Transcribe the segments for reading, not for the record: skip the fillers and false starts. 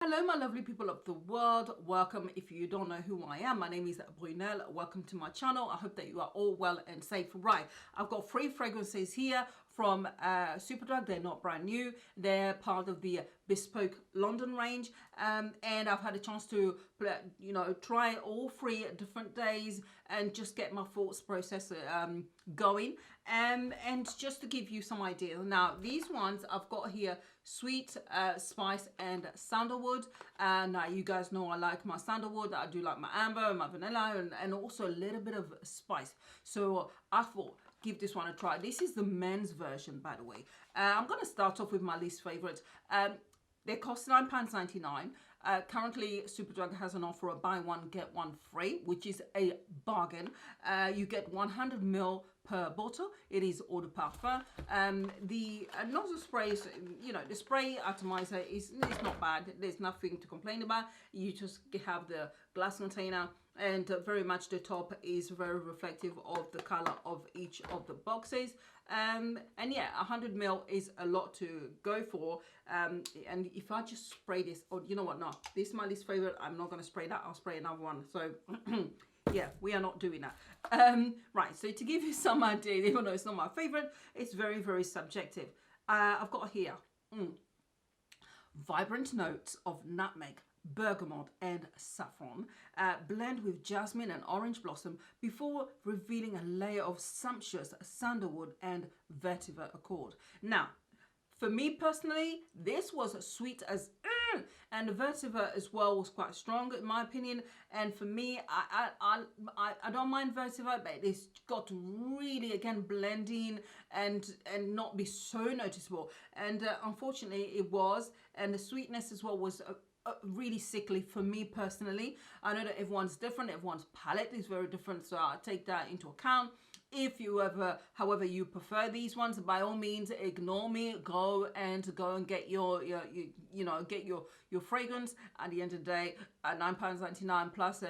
Hello my lovely people of the world, welcome. If you don't know who I am, my name is Brunel. Welcome to my channel. I hope that you are all well and safe. Right, I've got 3 fragrances here from Superdrug. They're not brand new, they're part of the Bespoke London range, and I've had a chance to try all 3 at different days and just get my thoughts process going, and just to give you some idea. Now these ones I've got here: sweet, spice and sandalwood. Now you guys know I like my sandalwood, I do like my amber, my vanilla, and also a little bit of spice. So I thought, give this one a try. This is the men's version, by the way. I'm going to start off with my least favorite. They cost £9.99. Currently, Superdrug has an offer of buy one, get one free, which is a bargain. You get 100ml per bottle. It is eau de parfum. The nozzle spray is, the spray atomizer is not bad. There's nothing to complain about. You just have the glass container, and very much the top is very reflective of the color of each of the boxes. And yeah, 100ml is a lot to go for. And if I just spray this, or you know what, no, this is my least favorite. I'm not going to spray that. I'll spray another one. So yeah, we are not doing that. Right, so to give you some idea, even though it's not my favorite, it's very, very subjective. I've got here vibrant notes of nutmeg, bergamot and saffron, blend with jasmine and orange blossom before revealing a layer of sumptuous sandalwood and vetiver accord. Now, for me personally, this was sweet as and the vetiver as well was quite strong in my opinion. And for me, I don't mind vetiver, but it's got to really again blend in and not be so noticeable. And unfortunately, it was, and the sweetness as well was really sickly for me personally. I know that everyone's different, everyone's palate is very different, so I take that into account. If you ever, however you prefer these ones, by all means ignore me, go and get your fragrance. At the end of the day, £9.99 plus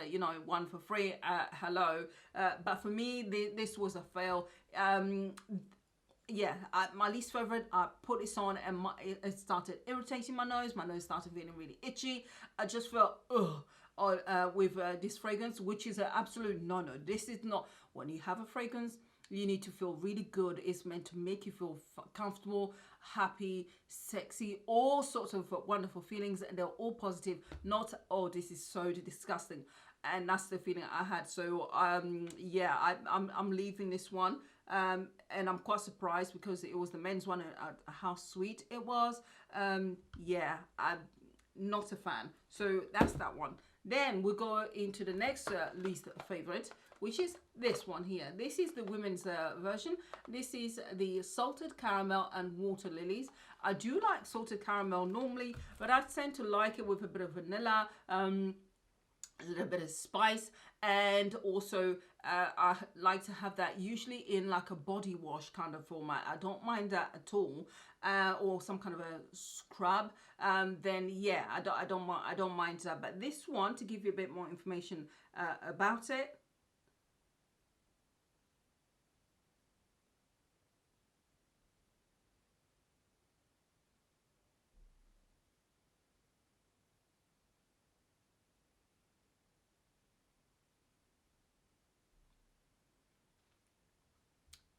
one for free. Hello. But for me, this was a fail. Yeah, my least favorite. I put this on and it started irritating my nose. My nose started feeling really itchy. I just felt with this fragrance, which is an absolute no-no. This is not, when you have a fragrance, you need to feel really good. It's meant to make you feel comfortable, happy, sexy, all sorts of wonderful feelings, and they're all positive, not, oh, this is so disgusting. And that's the feeling I had. So yeah, I'm leaving this one. And I'm quite surprised because it was the men's one and how sweet it was. Yeah, I'm not a fan. So that's that one. Then we'll go into the next least favorite, which is this one here. This is the women's version. This is the salted caramel and water lilies. I do like salted caramel normally, but I tend to like it with a bit of vanilla, a little bit of spice, and also I like to have that usually in like a body wash kind of format. I don't mind that at all, or some kind of a scrub. Then yeah, I don't mind that. But this one, to give you a bit more information about it.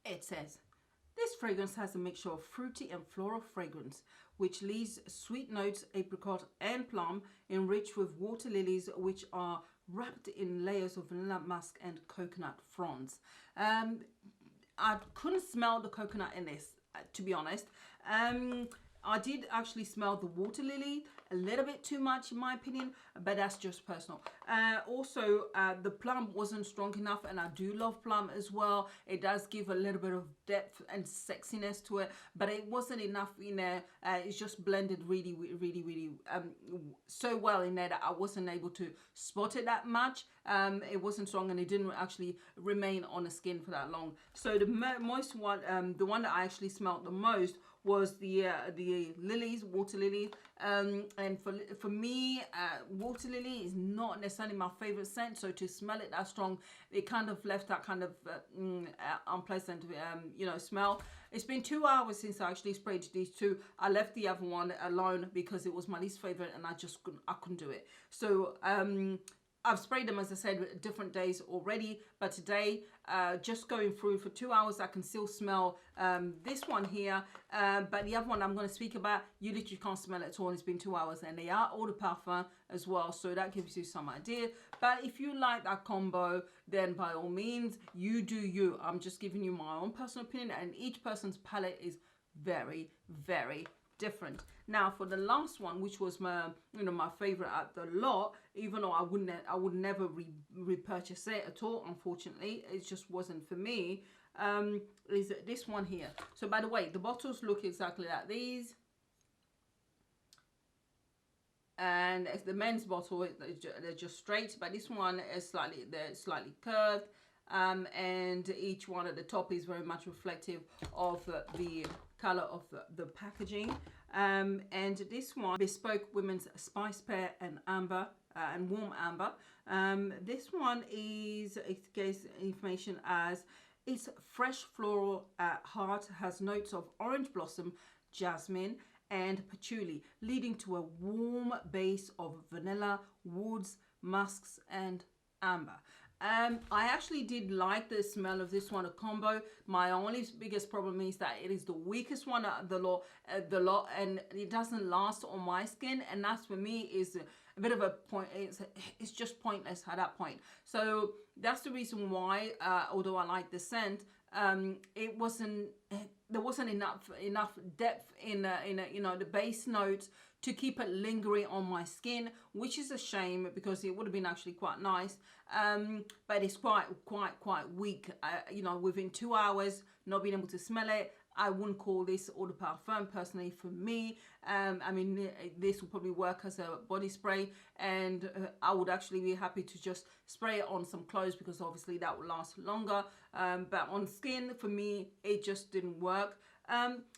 It says, this fragrance has a mixture of fruity and floral fragrance, which leaves sweet notes, apricot and plum, enriched with water lilies, which are wrapped in layers of vanilla musk and coconut fronds. I couldn't smell the coconut in this, to be honest. I did actually smell the water lily a little bit too much in my opinion, but that's just personal. Also, the plum wasn't strong enough, and I do love plum as well. It does give a little bit of depth and sexiness to it, but it wasn't enough in there. It's just blended really so well in there that I wasn't able to spot it that much. It wasn't strong, and it didn't actually remain on the skin for that long. So the moist one, the one that I actually smelled the most was the lilies, water lily, and for me, water lily is not necessarily my favorite scent. So to smell it that strong, it kind of left that kind of unpleasant smell. It's been 2 hours since I actually sprayed these two. I left the other one alone because it was my least favorite and I couldn't do it. So I've sprayed them, as I said, different days already, but today, just going through for 2 hours, I can still smell this one here, but the other one I'm going to speak about, you literally can't smell it at all. It's been 2 hours, and they are eau de parfum as well, so that gives you some idea. But if you like that combo, then by all means, you do you. I'm just giving you my own personal opinion, and each person's palette is very, very different. Now for the last one, which was my my favorite at the lot, even though I would never repurchase it at all, unfortunately, it just wasn't for me, is this one here. So by the way, the bottles look exactly like these, and it's the men's bottle, they're just straight, but this one is slightly curved, and each one at the top is very much reflective of the color of the packaging. And this one, Bespoke Women's Spice Pear and Amber, and Warm Amber. This one is, it gives information as it's fresh floral at heart, has notes of orange blossom, jasmine and patchouli, leading to a warm base of vanilla, woods, musks and amber. I actually did like the smell of this one, a combo. My only biggest problem is that it is the weakest one of the lot, and it doesn't last on my skin, and that's for me is a bit of a point. It's just pointless at that point. So that's the reason why, although I like the scent, it wasn't, there wasn't enough depth in the base notes to keep it lingering on my skin, which is a shame because it would have been actually quite nice. But it's quite weak. Within 2 hours, not being able to smell it, I wouldn't call this eau de parfum personally for me. I mean, this will probably work as a body spray, and I would actually be happy to just spray it on some clothes because obviously that will last longer. But on skin, for me, it just didn't work.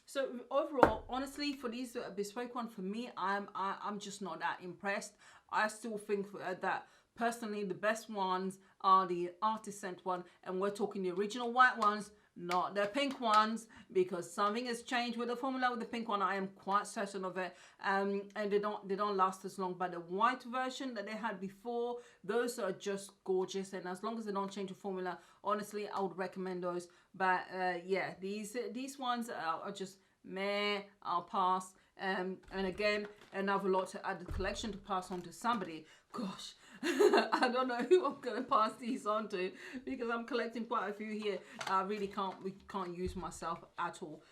So overall, honestly, for these Bespoke one, for me, I'm just not that impressed. I still think that personally the best ones are the artist scent one, and we're talking the original white ones, not the pink ones, because something has changed with the formula with the pink one. I am quite certain of it, and they don't last as long. But the white version that they had before, those are just gorgeous, and as long as they don't change the formula, honestly, I would recommend those. But yeah, these ones are just meh. I'll pass. And again, another lot to add the collection to pass on to somebody. Gosh, I don't know who I'm gonna pass these on to because I'm collecting quite a few here. I really can't use myself at all.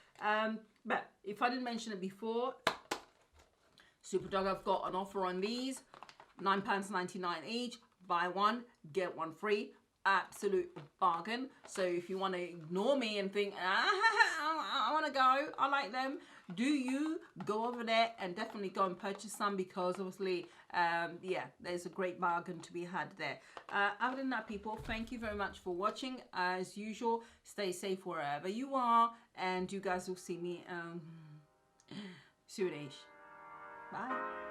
But if I didn't mention it before, Superdrug have got an offer on these, £9.99 each. Buy one, get one free. Absolute bargain. So if you want to ignore me and think, I want to go, I like them, do you go over there and definitely go and purchase some, because obviously yeah, there's a great bargain to be had there. Other than that, people, thank you very much for watching. As usual, stay safe wherever you are, and you guys will see me soonish. Bye.